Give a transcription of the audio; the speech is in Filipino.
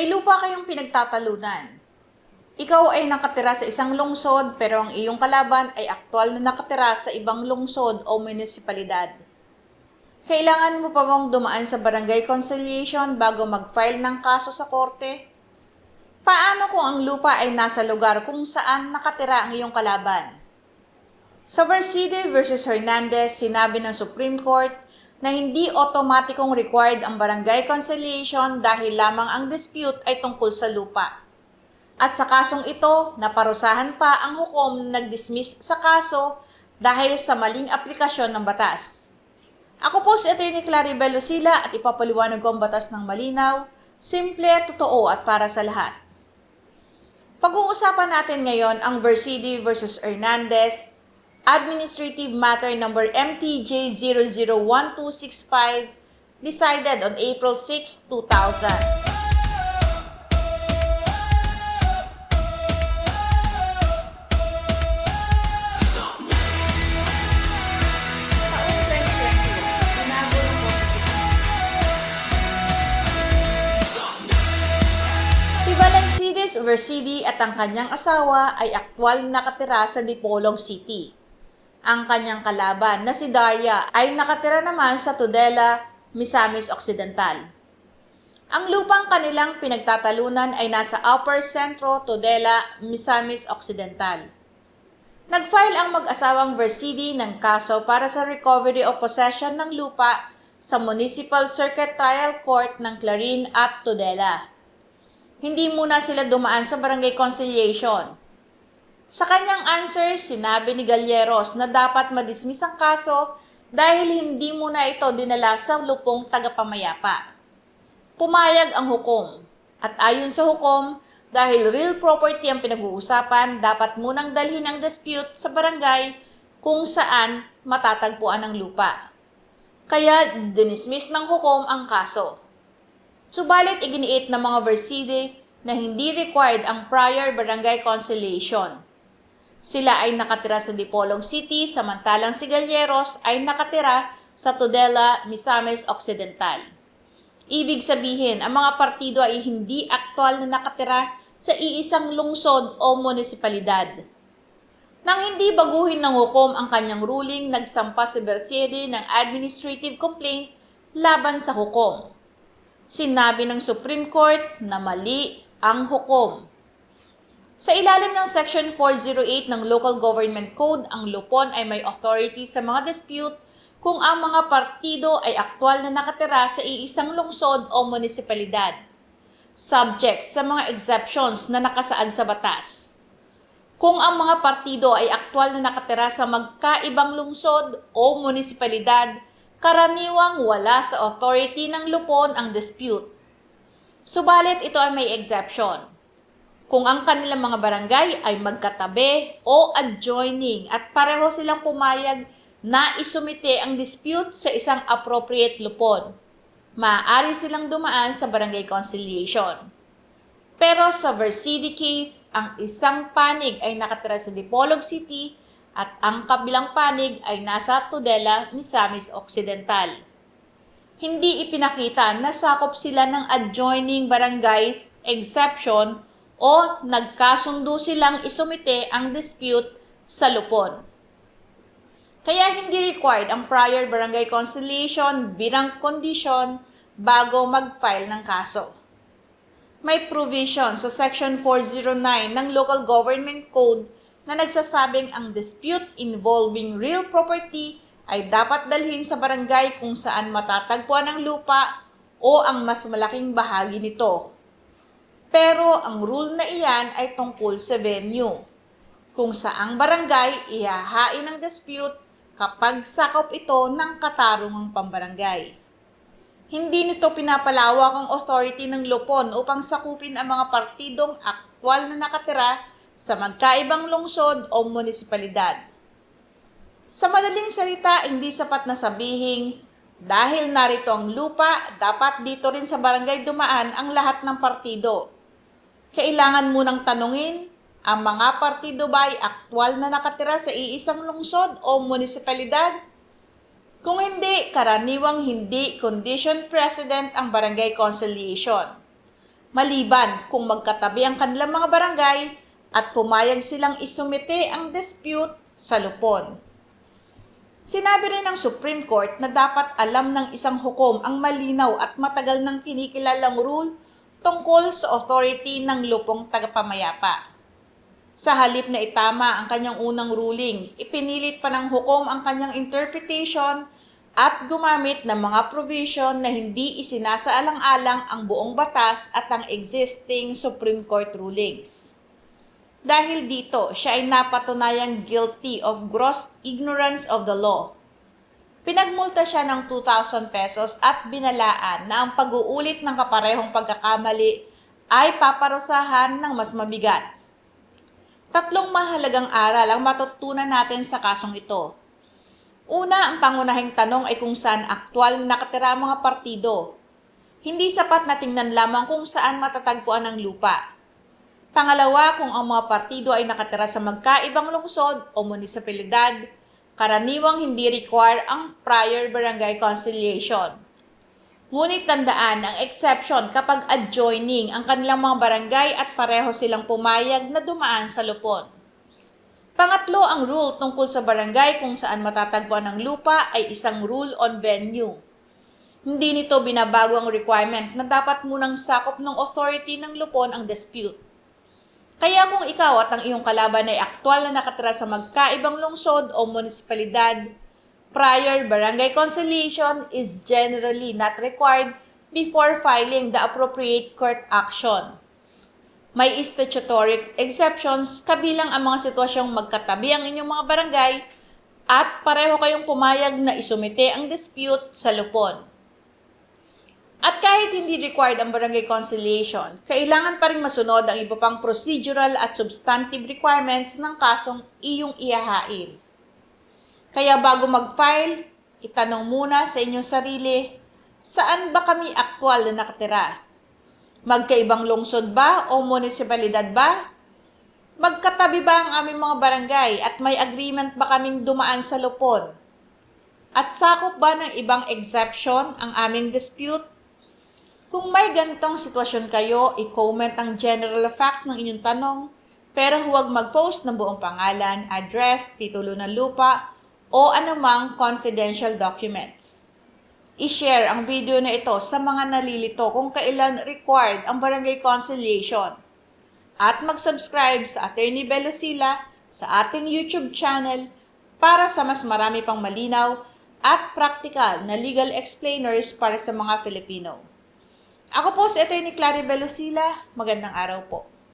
May lupa kayong pinagtatalunan. Ikaw ay nakatira sa isang lungsod pero ang iyong kalaban ay aktwal na nakatira sa ibang lungsod o munisipalidad. Kailangan mo pa bang dumaan sa barangay conciliation bago mag-file ng kaso sa korte? Paano kung ang lupa ay nasa lugar kung saan nakatira ang iyong kalaban? Sa Verside versus Hernandez, sinabi ng Supreme Court na hindi otomatikong required ang barangay conciliation dahil lamang ang dispute ay tungkol sa lupa. At sa kasong ito, naparusahan pa ang hukom na nag-dismiss sa kaso dahil sa maling aplikasyon ng batas. Ako po si Atty. Claribel Lucila at ipapaliwanag ko ang batas ng malinaw, simple, totoo at para sa lahat. Pag-uusapan natin ngayon ang Verside versus Hernandez, Administrative Matter Number MTJ 001265, decided on April 6, 2000. Si Valancides Verside at ang kanyang asawa ay aktwal na nakatira sa Dipolog City. Ang kanyang kalaban na si Daria ay nakatira naman sa Tudela, Misamis Occidental. Ang lupang kanilang pinagtatalunan ay nasa Upper Centro, Tudela, Misamis Occidental. Nag-file ang mag-asawang Verside ng kaso para sa recovery of possession ng lupa sa Municipal Circuit Trial Court ng Clarin at Tudela. Hindi muna sila dumaan sa barangay conciliation. Sa kanyang answer, sinabi ni Galleros na dapat madismiss ang kaso dahil hindi muna ito dinala sa lupong tagapamayapa. Pumayag ang hukom. At ayon sa hukom, dahil real property ang pinag-uusapan, dapat munang dalhin ang dispute sa barangay kung saan matatagpuan ang lupa. Kaya dinismiss ng hukom ang kaso. Subalit iginiit ng mga Verside na hindi required ang prior barangay conciliation. Sila ay nakatira sa Dipolog City samantalang si Galleros ay nakatira sa Tudela, Misamis Occidental. Ibig sabihin, ang mga partido ay hindi aktwal na nakatira sa iisang lungsod o munisipalidad. Nang hindi baguhin ng hukom ang kanyang ruling, nagsampa si Verside ng administrative complaint laban sa hukom. Sinabi ng Supreme Court na mali ang hukom. Sa ilalim ng Section 408 ng Local Government Code, ang lupon ay may authority sa mga dispute kung ang mga partido ay aktwal na nakatira sa iisang lungsod o munisipalidad, subject sa mga exceptions na nakasaad sa batas. Kung ang mga partido ay aktwal na nakatira sa magkaibang lungsod o munisipalidad, karaniwang wala sa authority ng lupon ang dispute. Subalit ito ay may exception. Kung ang kanilang mga barangay ay magkatabi o adjoining at pareho silang pumayag na isumite ang dispute sa isang appropriate lupon, maaari silang dumaan sa barangay conciliation. Pero sa Verside case, ang isang panig ay nakatira sa Dipolog City at ang kabilang panig ay nasa Tudela, Misamis Occidental. Hindi ipinakita na sakop sila ng adjoining barangays exception o nagkasundo silang isumite ang dispute sa lupon. Kaya hindi required ang prior barangay conciliation bilang kondisyon bago mag-file ng kaso. May provision sa Section 409 ng Local Government Code na nagsasabing ang dispute involving real property ay dapat dalhin sa barangay kung saan matatagpuan ang lupa o ang mas malaking bahagi nito. Pero ang rule na iyan ay tungkol sa venue, kung saang barangay ihahain ang dispute kapag sakop ito ng katarungang pambarangay. Hindi nito pinapalawak ang authority ng lupon upang sakupin ang mga partidong aktwal na nakatira sa magkaibang lungsod o munisipalidad. Sa madaling salita, hindi sapat na sabihing dahil narito ang lupa, dapat dito rin sa barangay dumaan ang lahat ng partido. Kailangan munang tanungin, ang mga partido ba ay aktwal na nakatira sa iisang lungsod o munisipalidad? Kung hindi, karaniwang hindi condition precedent ang barangay conciliation. maliban kung magkatabi ang kanilang mga barangay at pumayag silang isumite ang dispute sa lupon. Sinabi rin ng Supreme Court na dapat alam ng isang hukom ang malinaw at matagal nang kinikilalang rule tungkol sa authority ng lupong tagapamayapa. Sa halip na itama ang kanyang unang ruling, ipinilit pa ng hukom ang kanyang interpretation at gumamit ng mga provision na hindi isinasaalang-alang ang buong batas at ang existing Supreme Court rulings. Dahil dito, siya ay napatunayang guilty of gross ignorance of the law. Pinagmulta siya ng 2,000 pesos at binalaan na ang pag-uulit ng kaparehong pagkakamali ay paparusahan ng mas mabigat. Tatlong mahalagang aral ang matutunan natin sa kasong ito. Una, ang pangunahing tanong ay kung saan aktwal nakatira ang mga partido. Hindi sapat na tingnan lamang kung saan matatagpuan ang lupa. Pangalawa, kung ang mga partido ay nakatira sa magkaibang lungsod o munisipalidad, karaniwang hindi require ang prior barangay conciliation. Ngunit tandaan ang exception kapag adjoining ang kanilang mga barangay at pareho silang pumayag na dumaan sa lupon. Pangatlo, ang rule tungkol sa barangay kung saan matatagpuan ang lupa ay isang rule on venue. Hindi nito binabago ang requirement na dapat munang sakop ng authority ng lupon ang dispute. Kaya kung ikaw at ang iyong kalaban ay aktwal na nakatira sa magkaibang lungsod o munisipalidad, prior barangay conciliation is generally not required before filing the appropriate court action. May statutory exceptions kabilang ang mga sitwasyong magkatabi ang inyong mga barangay at pareho kayong pumayag na isumite ang dispute sa lupon. At kahit hindi required ang barangay conciliation, kailangan pa rin masunod ang iba pang procedural at substantive requirements ng kasong iyong ihahain. Kaya bago mag-file, itanong muna sa inyong sarili, saan ba kami aktwal na nakatira? Magkaibang lungsod ba o munisipalidad ba? Magkatabi ba ang aming mga barangay at may agreement ba kaming dumaan sa lupon? At sakop ba ng ibang exception ang aming dispute? Kung may ganitong sitwasyon kayo, i-comment ang general facts ng inyong tanong, pero huwag mag-post ng buong pangalan, address, titulo ng lupa, o anumang confidential documents. I-share ang video na ito sa mga nalilito kung kailan required ang barangay conciliation. At mag-subscribe sa Attorney Velocila sa ating YouTube channel para sa mas marami pang malinaw at practical na legal explainers para sa mga Filipino. Ako po si Attorney Clary Velocila. Magandang araw po.